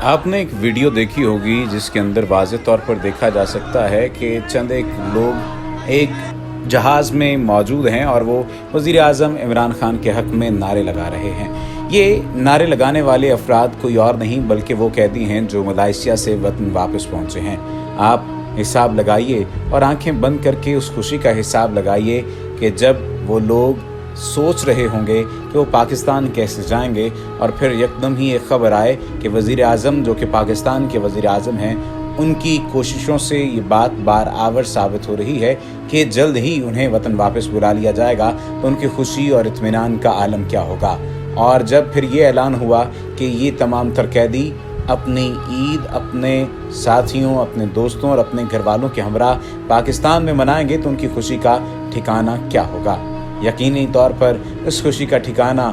आपने एक वीडियो देखी होगी जिसके अंदर वाज़ेह तौर पर देखा जा सकता है कि चंद एक लोग एक जहाज़ में मौजूद हैं और वो वज़ीर आज़म इमरान खान के हक़ में नारे लगा रहे हैं। ये नारे लगाने वाले अफराद कोई और नहीं बल्कि वो कैदी हैं जो मलेशिया से वतन वापस पहुँचे हैं। आप हिसाब लगाइए और आंखें बंद करके उस खुशी का हिसाब लगाइए कि जब वो लोग सोच रहे होंगे कि वो पाकिस्तान कैसे जाएंगे और फिर यकदम ही एक ख़बर आए कि वज़ीर आज़म जो कि पाकिस्तान के वज़ीर आज़म हैं, उनकी कोशिशों से ये बात बार साबित हो रही है कि जल्द ही उन्हें वतन वापस बुला लिया जाएगा, तो उनकी खुशी और इत्मीनान का आलम क्या होगा। और जब फिर ये ऐलान हुआ कि ये तमाम तर कैदी अपनी ईद अपने साथियों, अपने दोस्तों और अपने घर वालों के हमरा पाकिस्तान में मनाएंगे, तो उनकी खुशी का ठिकाना क्या होगा। यकीनी तौर पर इस खुशी का ठिकाना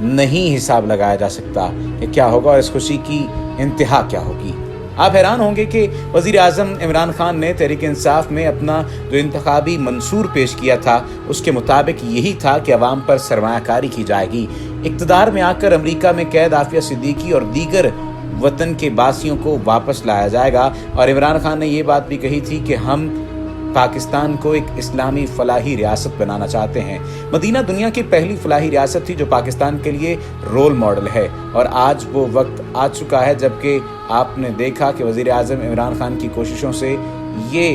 नहीं हिसाब लगाया जा सकता कि क्या होगा और इस खुशी की इंतहा क्या होगी। आप हैरान होंगे कि वज़ीर आज़म इमरान खान ने तहरीक इंसाफ में अपना जो इंतखाबी मंसूर पेश किया था उसके मुताबिक यही था कि अवाम पर सरमायाकारी की जाएगी। इक़्तिदार में आकर अमरीका में कैद आफिया सिद्दीकी और दीगर वतन के बासियों को वापस लाया जाएगा। और इमरान खान ने ये बात भी कही थी कि हम पाकिस्तान को एक इस्लामी फलाही रियासत बनाना चाहते हैं। मदीना दुनिया की पहली फलाही रियासत थी जो पाकिस्तान के लिए रोल मॉडल है और आज वो वक्त आ चुका है जबकि आपने देखा कि वज़ीर आज़म इमरान खान की कोशिशों से ये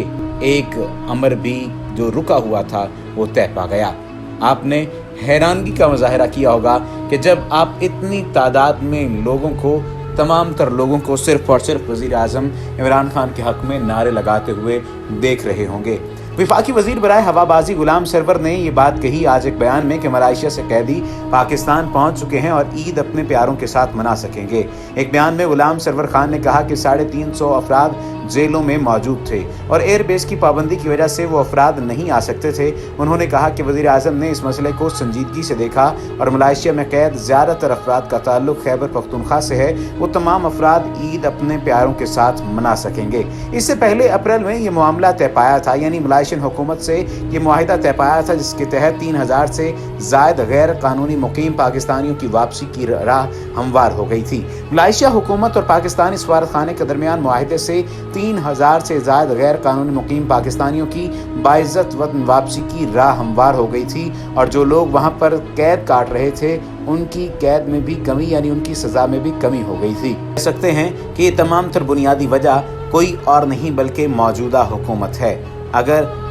एक अमर भी जो रुका हुआ था वो तय पा गया। आपने हैरानगी का मुजाहरा किया होगा कि जब आप इतनी तादाद में लोगों को, तमाम तर लोगों को सिर्फ और सिर्फ वज़ीर आज़म इमरान खान के हक़ में नारे लगाते हुए देख रहे होंगे। वफाकी वज़ीर बराए हवाबाजी गुलाम सरवर ने ये बात कही आज एक बयान में कि मलेशिया से कैदी पाकिस्तान पहुंच चुके हैं और ईद अपने प्यारों के साथ मना सकेंगे। एक बयान में गुलाम सरवर खान ने कहा कि 350 अफराद जेलों में मौजूद थे और एयरबेस की पाबंदी की वजह से वो अफराद नहीं आ सकते थे। उन्होंने कहा कि वज़ीर आज़म ने इस मसले को संजीदगी से देखा और मलेशिया में कैद ज़्यादातर अफराद का ताल्लुक खैबर पख्तूनख्वा से है, वो तमाम अफराद ईद अपने प्यारों के साथ मना सकेंगे। इससे पहले अप्रैल में ये मामला तय पाया था, यानी मलेशियन हुकूमत से ये मुआहिदा तय पाया था जिसके तहत 3000 से ज़ायद गैर कानूनी मुकीम पाकिस्तानियों की वापसी की राह हमवार हो गई थी। मलेशिया हुकूमत और पाकिस्तानी सफारतखाने के दरमियान मुआहिदे से 3000 से ज़ायद गैर कानूनी मुकीम पाकिस्तानियों की बाइज़्ज़त वतन वापसी की राह हमवार हो गई थी और जो लोग वहाँ पर कैद काट रहे थे उनकी कैद में भी कमी, यानी उनकी सज़ा में भी कमी हो गई थी। कह सकते हैं कि ये तमाम तर बुनियादी वजह कोई और नहीं बल्कि मौजूदा हुकूमत है। अगर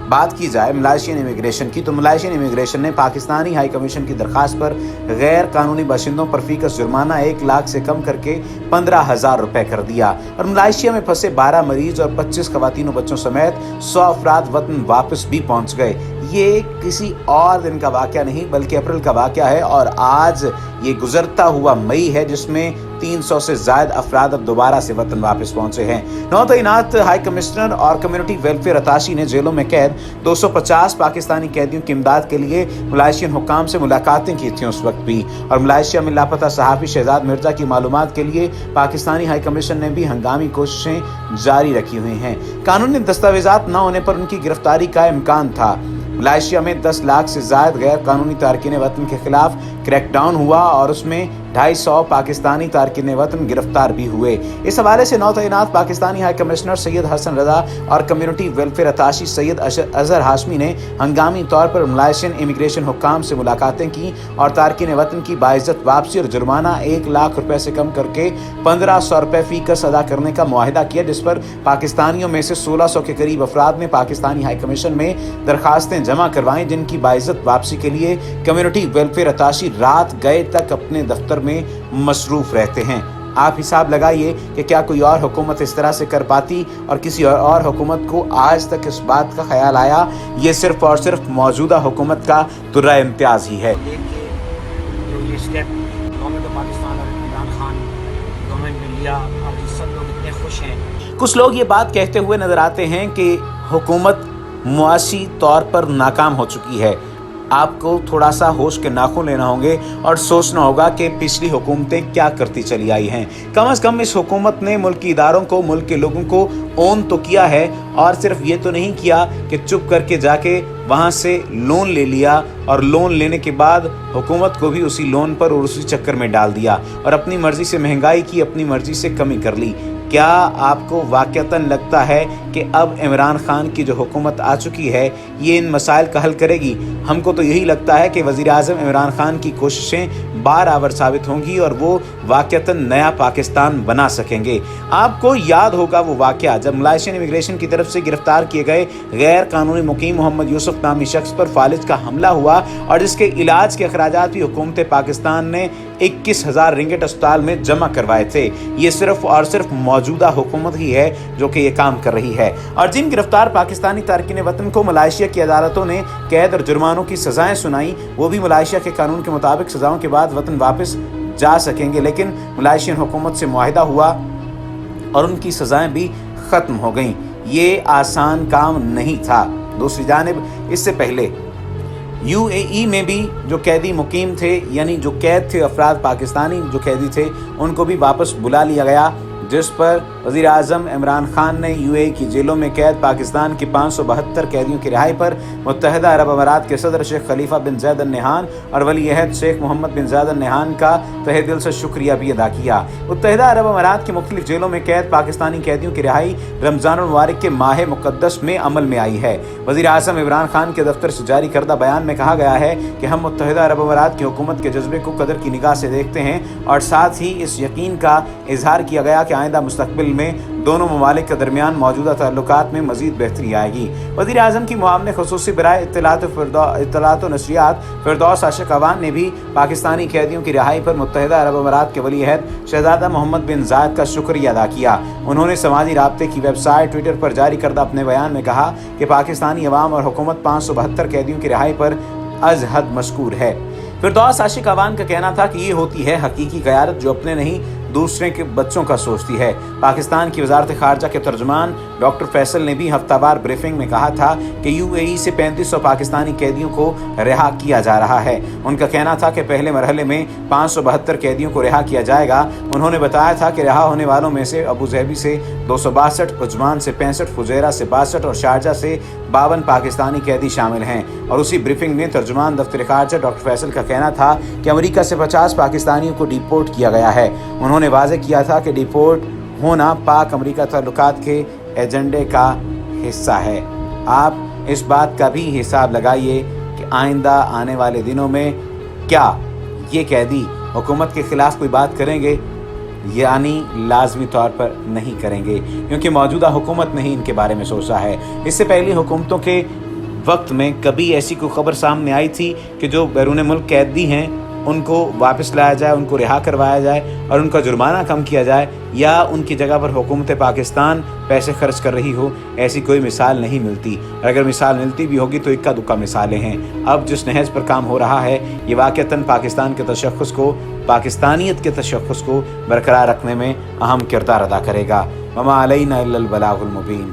बात की जाए मलेशियन इमिग्रेशन की, तो मलेशियन इमिग्रेशन ने पाकिस्तानी हाई कमीशन की दरख्वास्त पर गैर कानूनी बाशिंदों पर फीकस जुर्माना 1 लाख से कम करके 15,000 रुपये कर दिया और मलेशिया में फंसे 12 मरीज और 25 खवातीन बच्चों समेत 100 अफराद वतन वापस भी पहुंच गए। ये किसी और दिन का वाक़या नहीं बल्कि अप्रैल का वाक़या है और आज ये गुजरता हुआ मई है जिसमें 300 से ज़ायद अफराद अब दोबारा से वतन वापस पहुंचे हैं। नौतैनात हाई कमिश्नर और कम्युनिटी वेलफेयर अताशी ने जेलों में कैद 250 पाकिस्तानी कैदियों की इमदाद के लिए मलेशियन हुकाम से मुलाकातें की थी उस वक्त भी। और मलेशिया में लापता सहाफ़ी शहजाद मिर्जा की मालूमात के लिए पाकिस्तानी हाई कमीशन ने भी हंगामी कोशिशें जारी रखी हुई हैं। कानूनी दस्तावेजात न होने पर उनकी गिरफ्तारी का इम्कान था। मलेशिया में 10 लाख से ज़ायद गैर कानूनी तारकीन वतन के खिलाफ क्रैकडाउन हुआ और उसमें 250 पाकिस्तानी तारकीन वतन गिरफ्तार भी हुए। इस हवाले से नौतैनात पाकिस्तानी हाई कमिश्नर सैयद हसन रजा और community welfare attaché Syed Azhar Hashmi ने हंगामी तौर पर मलेशियन इमिग्रेशन हुकाम से मुलाकातें की और तारकीन वतन की बाइज़्ज़त वापसी और जुर्माना 1 लाख रुपए से कम करके 1500 रुपये फ़ीकस अदा करने का मुआहिदा किया, जिस पर पाकिस्तानियों में से 1600 के करीब अफराद ने पाकिस्तानी हाई कमीशन में दरखास्तें जमा करवाएं, जिनकी बाइज़्ज़त वापसी के लिए कम्युनिटी वेलफेयर अताशी रात गए तक अपने दफ्तर में मसरूफ़ रहते हैं। आप हिसाब लगाइए कि क्या कोई और हुकूमत इस तरह से कर पाती और किसी और हुकूमत को आज तक इस बात का ख्याल आया। ये सिर्फ और सिर्फ मौजूदा हुकूमत का तुर्रा इम्तियाज़ ही है। जो ये स्टेप गवर्नमेंट ऑफ पाकिस्तान और इमरान खान गवर्नमेंट ने लिया, आज सब लोग इतने खुश हैं। कुछ लोग ये बात कहते हुए नजर आते हैं कि हुकूमत मुआशी तौर पर नाकाम हो चुकी है। आपको थोड़ा सा होश के नाखून लेना होंगे और सोचना होगा कि पिछली हुकूमतें क्या करती चली आई हैं। कम से कम इस हुकूमत ने मुल्क की इदारों को, मुल्क के लोगों को ओन तो किया है اور صرف یہ تو نہیں کیا کہ چپ کر کے جا کے وہاں سے لون لے لیا اور لون لینے کے بعد حکومت کو بھی اسی لون پر اور اسی چکر میں ڈال دیا اور اپنی مرضی سے مہنگائی کی، اپنی مرضی سے کمی کر لی۔ کیا آپ کو واقعتاً لگتا ہے کہ اب عمران خان کی جو حکومت آ چکی ہے یہ ان مسائل کا حل کرے گی؟ ہم کو تو یہی لگتا ہے کہ وزیر اعظم عمران خان کی کوششیں بارآور ثابت ہوں گی اور وہ واقعتاً نیا پاکستان بنا سکیں گے۔ آپ کو یاد ہوگا وہ واقعہ جب ملائیشین امیگریشن کی طرف سے گرفتار کیے گئے غیر قانونی مقیم محمد یوسف نامی شخص پر فالج کا حملہ ہوا اور جس کے علاج کے اخراجات بھی حکومت پاکستان نے 21,000 رنگٹ اسپتال میں جمع کروائے تھے۔ یہ صرف اور صرف موجودہ حکومت ہی ہے جو کہ یہ کام کر رہی ہے، اور جن گرفتار پاکستانی تارکین وطن کو ملائیشیا کی عدالتوں نے قید اور جرمانوں کی سزائیں سنائیں وہ بھی ملائیشیا کے قانون کے مطابق سزاؤں کے بعد وطن واپس جا سکیں گے، لیکن ملائیشین حکومت سے معاہدہ ہوا اور ان کی سزائیں بھی ختم ہو گئیں۔ یہ آسان کام نہیں تھا۔ دوسری جانب اس سے پہلے UAE میں بھی جو قیدی مقیم تھے، یعنی جو قید تھے افراد پاکستانی جو قیدی تھے، ان کو بھی واپس بلا لیا گیا، جس پر وزیر اعظم عمران خان نے UAE کی جیلوں میں قید پاکستان کی 572 قیدیوں کی رہائی پر متحدہ عرب امارات کے صدر شیخ خلیفہ بن زید ال نہیان اور ولی عہد شیخ محمد بن زید ال نہیان کا تہہ دل سے شکریہ بھی ادا کیا۔ متحدہ عرب امارات کی مختلف جیلوں میں قید پاکستانی قیدیوں کی رہائی رمضان المبارک کے ماہ مقدس میں عمل میں آئی ہے۔ وزیر اعظم عمران خان کے دفتر سے جاری کردہ بیان میں کہا گیا ہے کہ ہم متحدہ عرب امارات کی حکومت کے جذبے کو قدر کی نگاہ سے دیکھتے ہیں اور ساتھ ہی اس یقین کا اظہار کیا گیا کہ آئندہ مستقبل میں دونوں ممالک کے درمیان موجودہ تعلقات میں مزید بہتری آئے گی۔ وزیر اعظم کی معاون خصوصی برائے اطلاعات و نشریات فردوس عاشق اعوان نے بھی پاکستانی قیدیوں کی رہائی پر متحدہ عرب امارات کے ولی عہد شہزادہ محمد بن زائد کا شکریہ ادا کیا۔ انہوں نے سماجی رابطے کی ویب سائٹ ٹویٹر پر جاری کردہ اپنے بیان میں کہا کہ پاکستانی عوام اور حکومت 572 قیدیوں کی رہائی پر از حد مشکور ہے۔ فردوس عاشق اعوان کا کہنا تھا کہ یہ ہوتی ہے حقیقی قیادت جو اپنے نہیں دوسرے کے بچوں کا سوچتی ہے۔ پاکستان کی وزارت خارجہ کے ترجمان ڈاکٹر فیصل نے بھی ہفتہ وار بریفنگ میں کہا تھا کہ UAE سے 3500 پاکستانی قیدیوں کو رہا کیا جا رہا ہے۔ ان کا کہنا تھا کہ پہلے مرحلے میں 572 قیدیوں کو رہا کیا جائے گا۔ انہوں نے بتایا تھا کہ رہا ہونے والوں میں سے ابوظہبی سے 262، عجمان سے 65، فجیرہ سے 62 اور شارجہ سے 52 پاکستانی قیدی شامل ہیں۔ اور اسی بریفنگ میں ترجمان دفتر خارجہ ڈاکٹر فیصل کا کہنا تھا کہ امریکہ سے 50 پاکستانیوں کو ڈیپورٹ کیا گیا ہے۔ انہوں نے واضح کیا تھا کہ ڈیپورٹ ہونا پاک امریکہ تعلقات کے ایجنڈے کا حصہ ہے۔ آپ اس بات کا بھی حساب لگائیے کہ آئندہ آنے والے دنوں میں کیا یہ قیدی حکومت کے خلاف کوئی بات کریں گے؟ یعنی لازمی طور پر نہیں کریں گے، کیونکہ موجودہ حکومت نے ہی ان کے بارے میں سوچا ہے۔ اس سے پہلی حکومتوں کے وقت میں کبھی ایسی کوئی خبر سامنے آئی تھی کہ جو بیرون ملک قیدی ہیں ان کو واپس لایا جائے، ان کو رہا کروایا جائے اور ان کا جرمانہ کم کیا جائے، یا ان کی جگہ پر حکومت پاکستان پیسے خرچ کر رہی ہو؟ ایسی کوئی مثال نہیں ملتی، اور اگر مثال ملتی بھی ہوگی تو اکا دکا مثالیں ہیں۔ اب جس نہج پر کام ہو رہا ہے یہ واقعتاً پاکستان کے تشخص کو، پاکستانیت کے تشخص کو برقرار رکھنے میں اہم کردار ادا کرے گا۔ وما علینا الا البلاغ المبین۔